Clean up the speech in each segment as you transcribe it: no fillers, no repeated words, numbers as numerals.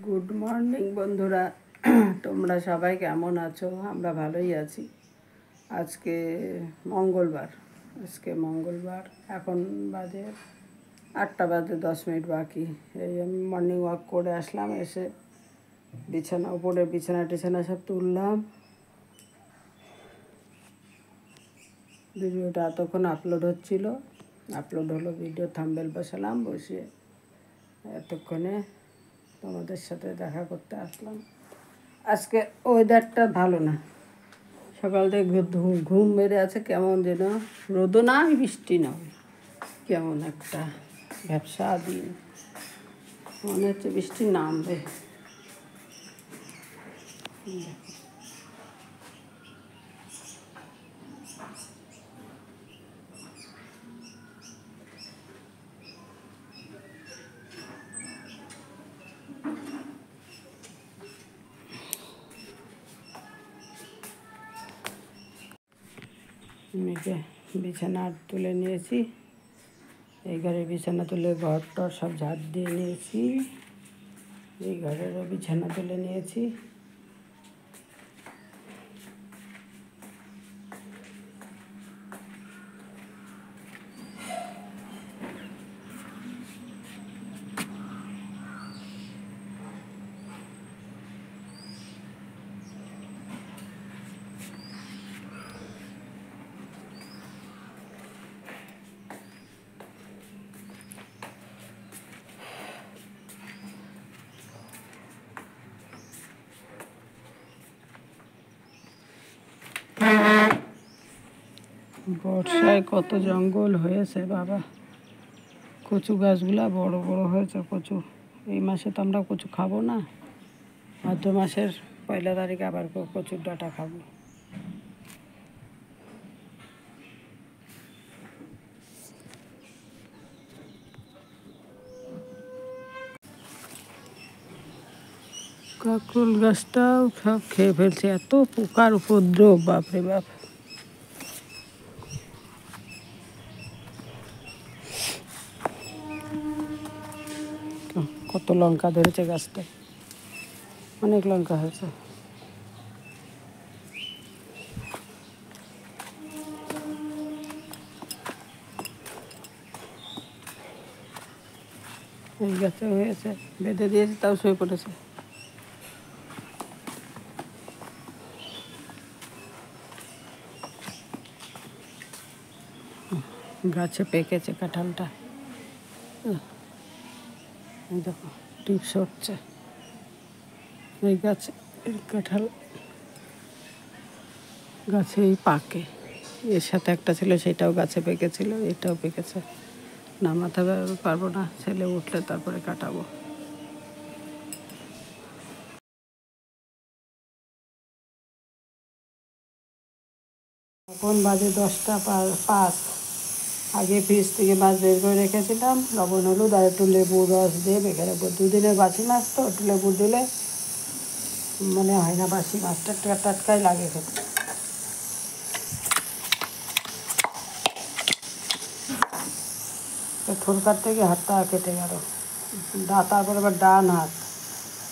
Good morning বন্ধুরা, তোমরা সবাই কেমন আছো? আমরা ভালোই আছি। আজকে মঙ্গলবার এখন বাজে 8টা বাজে 10 মিনিট বাকি। এই আমি মর্নিং ওয়াক করে আসলাম, এসে বিছানা টিছানা সব তুললাম। ভিডিওটা এতক্ষণ আপলোড হলো, ভিডিও থাম্বনেল বসালাম, বসিয়ে এতক্ষণে তোমাদের সাথে দেখা করতে আসলাম। আজকে ওয়েদারটা ভালো না, সকাল থেকে ঘুম মেরে আছে, কেমন যেন রোদও না বৃষ্টি নয়, কেমন একটা ব্যবসা দিন, মনে হচ্ছে বৃষ্টি নামবে। মেয়েকে বিছানা তুলে নিয়েছি, এই ঘরের বিছানা তুলে ঘরটা সব ঝাড় দিয়ে নিয়েছি, এই ঘরেরও বিছানা তুলে নিয়েছি। বর্ষায় কত জঙ্গল হয়েছে বাবা, কচু গাছগুলা বড় বড় হয়েছে। কচু এই মাসে তো আমরা কচু খাবো না, ভাদ্র মাসের 1 তারিখে আবার কচুর ডাঁটা খাবো। কাঁকরোল গাছটাও সব খেয়ে ফেলছে, এত পোকার উপদ্রব, বাপরে বাপ। কত লঙ্কা ধরেছে গাছটায়, অনেক লঙ্কা হয়েছে। এই গাছে হয়েছে, বেঁধে দিয়েছে, তাও শুয়ে পড়েছে। গাছে পেকেছে কাঁঠালটা, দেখো টিপস হচ্ছে। এই গাছে কাঁঠাল গাছেই পাকে, এর সাথে একটা ছিল সেটাও গাছে পেকেছিল, এটাও পেকেছে। নামাতে পারবো না, ছেলে উঠলে তারপরে কাটাবো। এখন বাজে 10টা 5। আগে ফ্রিজ থেকে মাছ বের করে রেখেছিলাম, লবণ হলুদ আর একটু লেবুর রস দিয়ে বেঁকে রাখবো। 2 দিনের বাসি মাছ তো, একটু লেবু দিলে মনে হয় না বাসি মাছটা, টাটকাই লাগে খেতে। ঠোল কাটতে গিয়ে হাতটা কেটে গেল, তারপরে আবার ডান হাত,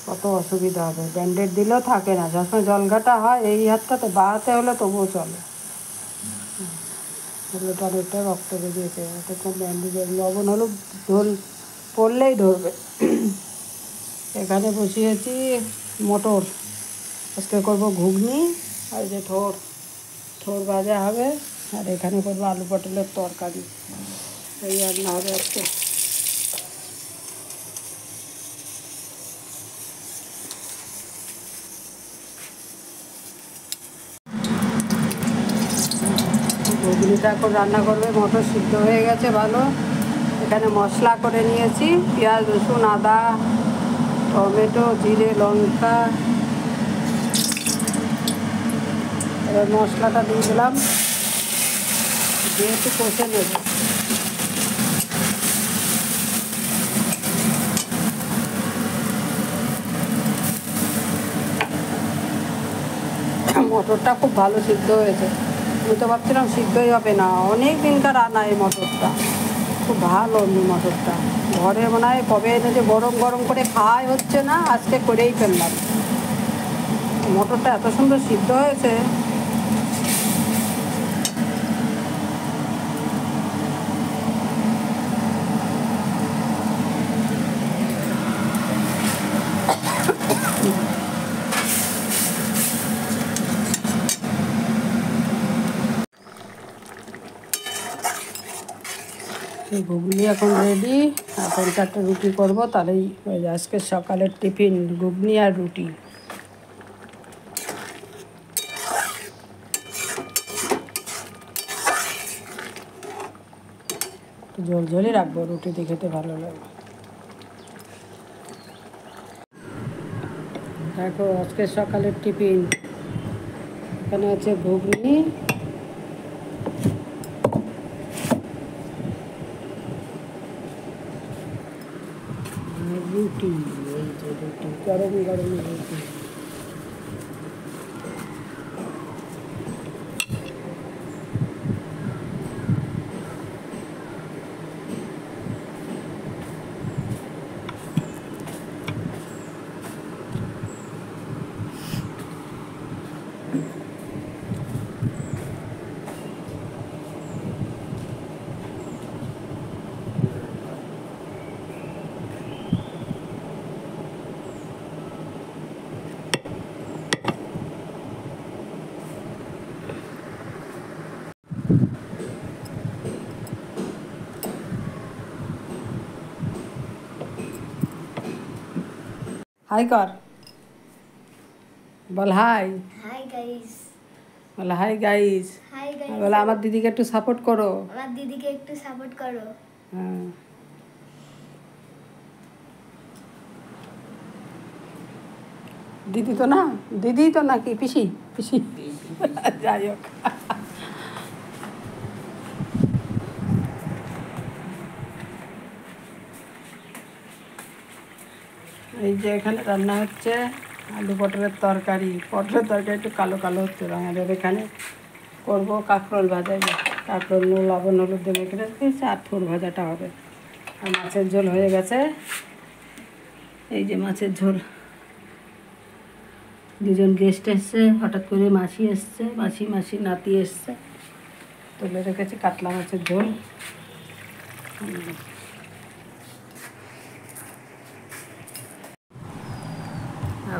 কত অসুবিধা হবে। ব্যান্ডেড দিলেও থাকে না, সবসময় জলঘাটা হয় এই হাতটাতে, বা হাতে হলে তবুও চলে। এগুলোটা অনেকটা রক্ত বেরিয়েছে, এতক্ষণ ব্যান্ডেজের লবণ হলুদ পড়লেই ধরবে। এখানে বসিয়েছি মটর, আজকে করবো ঘুগনি, আর যে থোর ভাজা হবে, আর এখানে করবো আলু পটলের তরকারি, এই রান্না হবে আজকে। ঘুগনিটা এখন রান্না করবে, মটর সিদ্ধ হয়ে গেছে ভালো। এখানে মশলা করে নিয়েছি, পেঁয়াজ রসুন আদা টমেটো জিরে লঙ্কা, এবার মশলাটা দিয়ে দিলাম, দিয়ে একটু কষে নেব। মটরটা খুব ভালো সিদ্ধ হয়েছে, আমি তো ভাবছিলাম সিদ্ধই হবে না, অনেক দিনকার রান্না এই মটরটা। খুব ভালো এমনি মটরটা। ঘরে মনে হয় কবে এনে যে গরম গরম করে খাওয়াই হচ্ছে না, আজকে করেই ফেললাম। মটরটা এত সুন্দর সিদ্ধ হয়েছে। ঘুগনি এখন রেডি। এখন 4টে রুটি করব, তাহলেই হয়ে যায় আজকে সকালের টিফিন, ঘুগনি আর রুটি। ঝোল ঝোলই রাখবো, রুটিতে খেতে ভালো লাগবে। দেখো আজকে সকালের টিফিন, এখানে আছে ঘুগনি, রুটি। এই যে রুটি, গরম গরম রুটি। হাই কর, বল হাই। Hi guys. বল হাই গাইস। Hi guys. বলে আমার দিদিকে একটু সাপোর্ট করো। আমার দিদিকে একটু সাপোর্ট করো। হ্যাঁ, দিদি তো না, দিদি তো নাকি পিসি, পিসি যাই হোক। এই যে এখানে রান্না হচ্ছে আলু পটলের তরকারি। পটলের তরকারি একটু কালো কালো হচ্ছে, আমাদের এখানে করবো কাঁকরোল ভাজা। কাঁকরোল লবণ হলুদ দিয়ে মেখে রেখেছি, আর থোড় ভাজাটা হবে। আর মাছের ঝোল হয়ে গেছে। এই যে মাছের ঝোল। দুজন গেস্ট এসছে, হঠাৎ করে মাসি এসছে, মাসি নাতি এসছে, তুলে রেখেছি কাতলা মাছের ঝোল।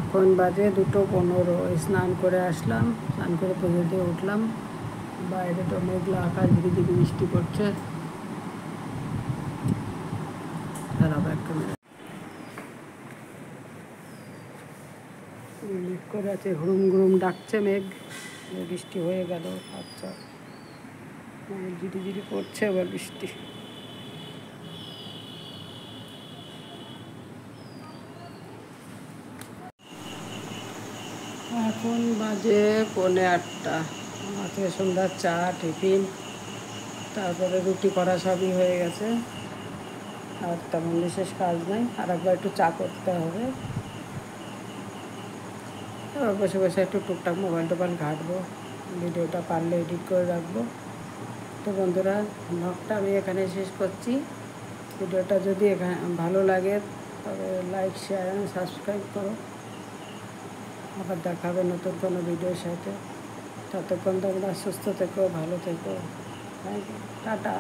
এখন বাজে 2:15। স্নান করে আসলাম, স্নান করে পুজো দিয়ে উঠলাম। বাইরে তো মেঘলা আকাশ, ঝিরিঝিরি বৃষ্টি পড়ছে। খারাপ একটা মেঘ করে আছে, হুড়ুম গুড়ুম ডাকছে মেঘ, বৃষ্টি হয়ে গেল। আচ্ছা, ঝিরিঝিরি পড়ছে আবার বৃষ্টি। এখন বাজে 7:45। আজকে সন্ধ্যার চা, টিফিন, তারপরে রুটি করা সবই হয়ে গেছে। আর তেমন বিশেষ কাজ নেই। আর একবার একটু চা করতে হবে। এবার বসে বসে একটু টুকটাক মোবাইল টোবাইল ঘাঁটবো, ভিডিওটা পারলে এডিট করে রাখবো। তো বন্ধুরা, ব্লগটা আমি এখানে শেষ করছি। ভিডিওটা যদি এখানে ভালো লাগে তবে লাইক, শেয়ার এবং সাবস্ক্রাইব করো। আবার দেখা হবে নতুন কোনো ভিডিওর সাথে। ততক্ষণ তোমরা সুস্থ থেকো, ভালো থেকো। Thank you, tata.